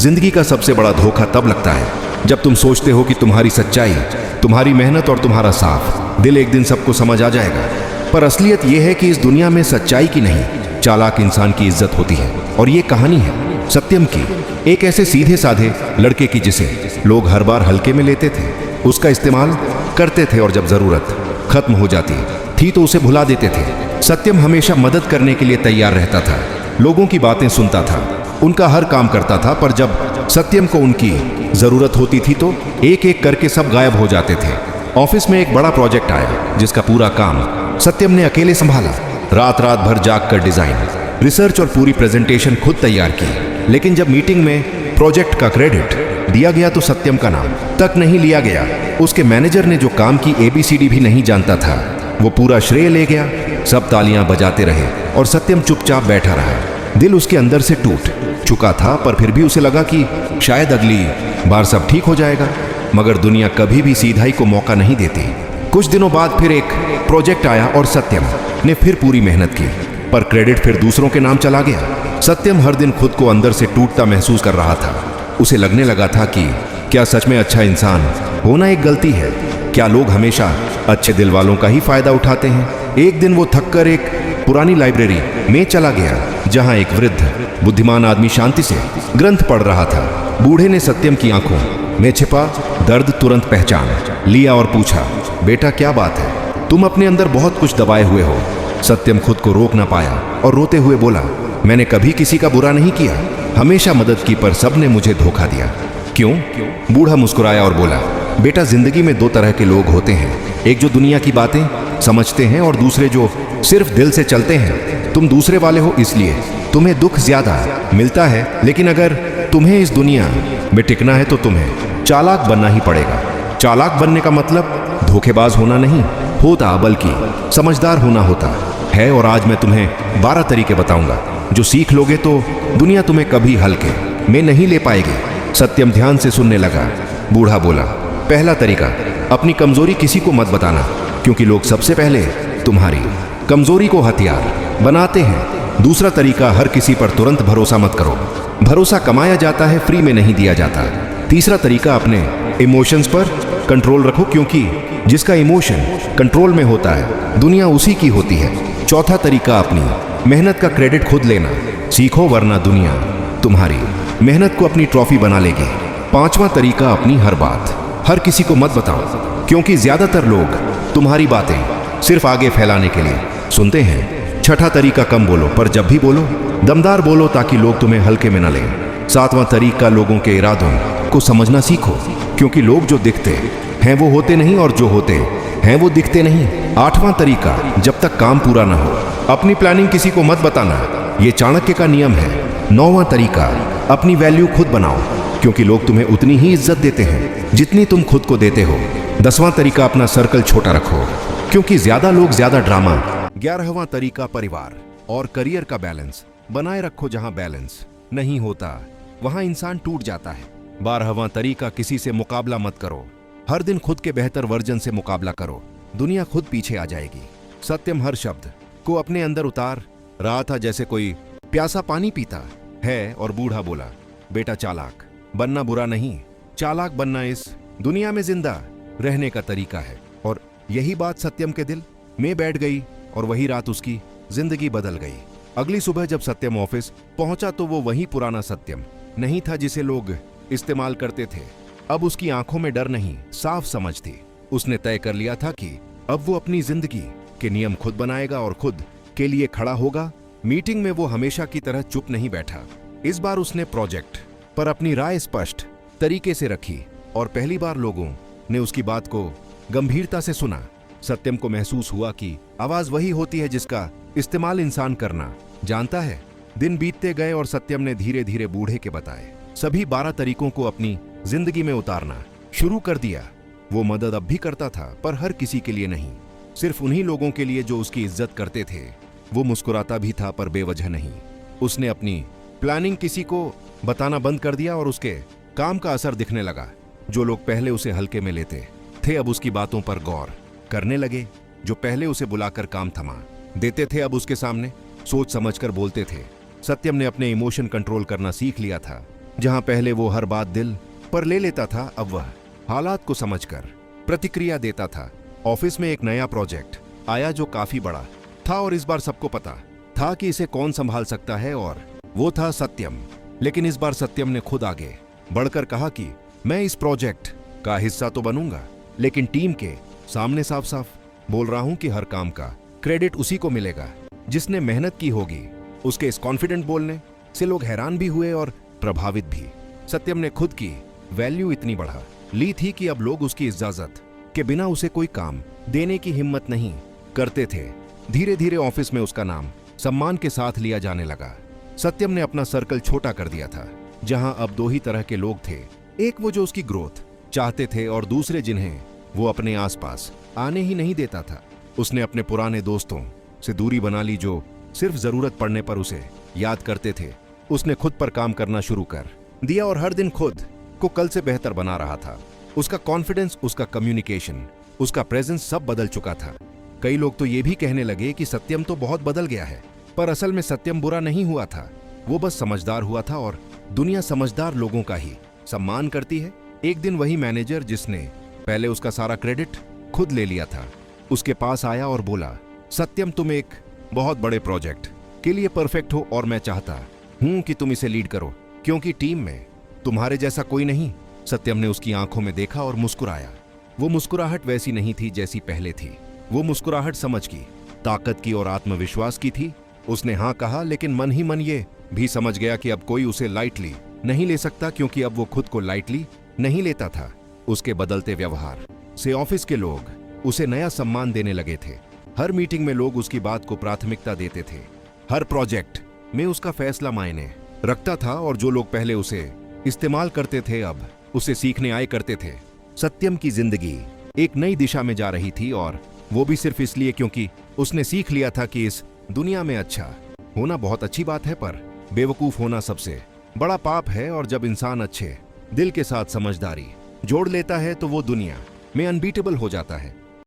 जिंदगी का सबसे बड़ा धोखा तब लगता है जब तुम सोचते हो कि तुम्हारी सच्चाई, तुम्हारी मेहनत और तुम्हारा साफ दिल एक दिन सबको समझ आ जाएगा। पर असलियत यह है कि इस दुनिया में सच्चाई की नहीं, चालाक इंसान की इज्जत होती है। और ये कहानी है सत्यम की, एक ऐसे सीधे साधे लड़के की जिसे लोग हर बार हल्के में लेते थे, उसका इस्तेमाल करते थे और जब जरूरत खत्म हो जाती थी तो उसे भुला देते थे। सत्यम हमेशा मदद करने के लिए तैयार रहता था, लोगों की बातें सुनता था, उनका हर काम करता था। पर जब सत्यम को उनकी जरूरत होती थी तो एक एक करके सब गायब हो जाते थे। ऑफिस में एक बड़ा प्रोजेक्ट आया जिसका पूरा काम सत्यम ने अकेले संभाला। रात रात भर जाग कर डिजाइन, रिसर्च और पूरी प्रेजेंटेशन खुद तैयार की। लेकिन जब मीटिंग में प्रोजेक्ट का क्रेडिट दिया गया तो सत्यम का नाम तक नहीं लिया गया। उसके मैनेजर ने जो काम की ABCD भी नहीं जानता था, वो पूरा श्रेय ले गया। सब तालियां बजाते रहे और सत्यम चुपचाप बैठा रहा। दिल उसके अंदर से टूट चुका था, पर फिर भी उसे लगा कि शायद अगली बार सब ठीक हो जाएगा। मगर दुनिया कभी भी सीधाई को मौका नहीं देती। कुछ दिनों बाद फिर एक प्रोजेक्ट आया और सत्यम ने फिर पूरी मेहनत की, पर क्रेडिट फिर दूसरों के नाम चला गया। सत्यम हर दिन खुद को अंदर से टूटता महसूस कर रहा था। उसे लगने लगा था कि क्या सच में अच्छा इंसान होना एक गलती है? क्या लोग हमेशा अच्छे दिल वालों का ही फायदा उठाते हैं? एक दिन वो थककर एक पुरानी लाइब्रेरी में चला गया, जहां एक वृद्ध बुद्धिमान आदमी शांति से ग्रंथ पढ़ रहा था। बूढ़े ने सत्यम की आंखों में छिपा दर्द तुरंत पहचान लिया और पूछा, बेटा क्या बात है? तुम अपने अंदर बहुत कुछ दबाए हुए हो। सत्यम खुद को रोक ना पाया और रोते हुए बोला, मैंने कभी किसी का बुरा नहीं किया, हमेशा मदद की, पर सबने मुझे धोखा दिया। क्यों? बूढ़ा मुस्कुराया और बोला, बेटा जिंदगी में दो तरह के लोग होते हैं, एक जो दुनिया की बातें समझते हैं और दूसरे जो सिर्फ दिल से चलते हैं। तुम दूसरे वाले हो, इसलिए तुम्हें दुख ज्यादा मिलता है। लेकिन अगर तुम्हें इस दुनिया में टिकना है तो तुम्हें चालाक बनना ही पड़ेगा। चालाक बनने का मतलब धोखेबाज होना नहीं होता, बल्कि समझदार होना होता है। और आज मैं तुम्हें 12 तरीके बताऊंगा, जो सीख लोगे तो दुनिया तुम्हें कभी हल्के में नहीं ले पाएगी। सत्यम ध्यान से सुनने लगा। बूढ़ा बोला, पहला तरीका, अपनी कमजोरी किसी को मत बताना, क्योंकि लोग सबसे पहले तुम्हारी कमजोरी को हथियार बनाते हैं। दूसरा तरीका, हर किसी पर तुरंत भरोसा मत करो, भरोसा कमाया जाता है, फ्री में नहीं दिया जाता। तीसरा तरीका, अपने इमोशंस पर कंट्रोल रखो, क्योंकि जिसका इमोशन कंट्रोल में होता है दुनिया उसी की होती है। चौथा तरीका, अपनी मेहनत का क्रेडिट खुद लेना सीखो, वरना दुनिया तुम्हारी मेहनत को अपनी ट्रॉफी बना लेगी। पांचवा तरीका, अपनी हर बात हर किसी को मत बताओ, क्योंकि ज्यादातर लोग तुम्हारी बातें सिर्फ आगे फैलाने के लिए सुनते हैं। छठा तरीका, कम बोलो, पर जब भी बोलो दमदार बोलो, ताकि लोग तुम्हें हल्के में न लें। सातवां तरीका, लोगों के इरादों को समझना सीखो, क्योंकि लोग जो दिखते हैं वो होते नहीं, और जो होते हैं वो दिखते नहीं। आठवां तरीका, जब तक काम पूरा ना हो अपनी प्लानिंग किसी को मत बताना, ये चाणक्य का नियम है। नौवां तरीका, अपनी वैल्यू खुद बनाओ, क्योंकि लोग तुम्हें उतनी ही इज्जत देते हैं जितनी तुम खुद को देते हो। 10वां तरीका, अपना सर्कल छोटा रखो, क्योंकि ज्यादा लोग ज्यादा ड्रामा। 11वां तरीका, परिवार और करियर का बैलेंस बनाए रखो, जहां बैलेंस नहीं होता वहां इंसान टूट जाता है। 12वां तरीका, किसी से मुकाबला मत करो, हर दिन खुद के बेहतर वर्जन से मुकाबला करो, दुनिया खुद पीछे आ जाएगी। सत्यम हर शब्द को अपने अंदर उतार रहा था जैसे कोई प्यासा पानी पीता है। और बूढ़ा बोला, बेटा चालाक बनना बुरा नहीं, चालाक बनना इस दुनिया में जिंदा रहने का तरीका है। और यही बात सत्यम के दिल में बैठ गई और वही रात उसकी जिंदगी बदल गई। अगली सुबह जब सत्यम ऑफिस पहुंचा तो वो वही पुराना सत्यम नहीं था जिसे लोग इस्तेमाल करते थे। अब उसकी आंखों में डर नहीं, साफ समझ थी। उसने तय कर लिया था कि अब वो अपनी जिंदगी के नियम खुद बनाएगा और खुद के लिए खड़ा होगा। मीटिंग में वो हमेशा की तरह चुप नहीं बैठा। इस बार उसने प्रोजेक्ट पर अपनी राय स्पष्ट तरीके से रखी और पहली बार लोगों ने उसकी बात को गंभीरता से सुना। सत्यम को महसूस हुआ कि आवाज वही होती है जिसका इस्तेमाल इंसान करना जानता है। दिन बीतते गए और सत्यम ने धीरे धीरे बूढ़े के बताए सभी 12 तरीकों को अपनी जिंदगी में उतारना शुरू कर दिया। वो मदद अब भी करता था, पर हर किसी के लिए नहीं, सिर्फ उन्हीं लोगों के लिए जो उसकी इज्जत करते थे। वो मुस्कुराता भी था, पर बेवजह नहीं। उसने अपनी प्लानिंग किसी को बताना बंद कर दिया और उसके काम का असर दिखने लगा। जो लोग पहले उसे हल्के में लेते थे अब उसकी बातों पर गौर करने लगे। जो पहले उसे बुलाकर काम थमा देते थे अब उसके सामने सोच समझकर बोलते थे। सत्यम ने अपने इमोशन कंट्रोल करना सीख लिया था। जहां पहले वो हर बात दिल पर ले लेता था, अब वह हालात को समझकर प्रतिक्रिया देता था। ऑफिस में एक नया प्रोजेक्ट आया जो काफी बड़ा था और इस बार सबको पता था कि इसे कौन संभाल सकता है, और वो था सत्यम। लेकिन इस बार सत्यम ने खुद आगे बढ़कर कहा कि मैं इस प्रोजेक्ट का हिस्सा तो बनूंगा, लेकिन टीम के सामने साफ साफ बोल रहा हूं कि हर काम का क्रेडिट उसी को मिलेगा जिसने मेहनत की होगी। उसके इस कॉन्फिडेंट बोलने से लोग हैरान भी हुए और प्रभावित भी। सत्यम ने खुद की वैल्यू इतनी बढ़ा ली थी कि अब लोग उसकी इजाजत के बिना उसे कोई काम देने की हिम्मत नहीं करते थे। धीरे धीरे ऑफिस में उसका नाम सम्मान के साथ लिया जाने लगा। सत्यम ने अपना सर्कल छोटा कर दिया था, जहां अब दो ही तरह के लोग थे, एक वो जो उसकी ग्रोथ चाहते थे और दूसरे जिन्हें वो अपने आसपास आने ही नहीं देता था। उसने अपने पुराने दोस्तों से दूरी बना ली जो सिर्फ जरूरत पड़ने पर उसे याद करते थे। उसने खुद पर काम करना शुरू कर दिया और हर दिन खुद को कल से बेहतर बना रहा था। उसका कॉन्फिडेंस, उसका कम्युनिकेशन, उसका प्रेजेंस सब बदल चुका था। कई लोग तो ये भी कहने लगे कि सत्यम तो बहुत बदल गया है, पर असल में सत्यम बुरा नहीं हुआ था, वो बस समझदार हुआ था और दुनिया समझदार लोगों का ही सम्मान करती है। एक दिन वही मैनेजर जिसने पहले उसका सारा क्रेडिट खुद ले लिया था, उसके पास आया और बोला, सत्यम तुम एक बहुत बड़े प्रोजेक्ट के लिए परफेक्ट हो और मैं चाहता हूं कि तुम इसे लीड करो, क्योंकि टीम में तुम्हारे जैसा कोई नहीं। सत्यम ने उसकी आंखों में देखा और मुस्कुराया। वो मुस्कुराहट वैसी नहीं थी जैसी पहले थी, वो मुस्कुराहट समझ की, ताकत की और आत्मविश्वास की थी। उसने हाँ कहा, लेकिन मन ही मन ये भी समझ गया कि अब कोई उसे लाइटली नहीं ले सकता, क्योंकि अब वो खुद को लाइटली नहीं लेता था। उसके बदलते व्यवहार से ऑफिस के लोग उसे नया सम्मान देने लगे थे। हर मीटिंग में लोग उसकी बात को प्राथमिकता देते थे। हर प्रोजेक्ट में उसका फैसला मायने रखता था और जो लोग पहले उसे इस्तेमाल करते थे अब उसे सीखने आए करते थे। सत्यम की जिंदगी एक नई दिशा में जा रही थी, और वो भी सिर्फ इसलिए क्योंकि उसने सीख लिया था कि इस दुनिया में अच्छा होना बहुत अच्छी बात है, पर बेवकूफ होना सबसे बड़ा पाप है। और जब इंसान अच्छे दिल के साथ समझदारी जोड़ लेता है तो वो दुनिया में अनबीटेबल हो जाता है।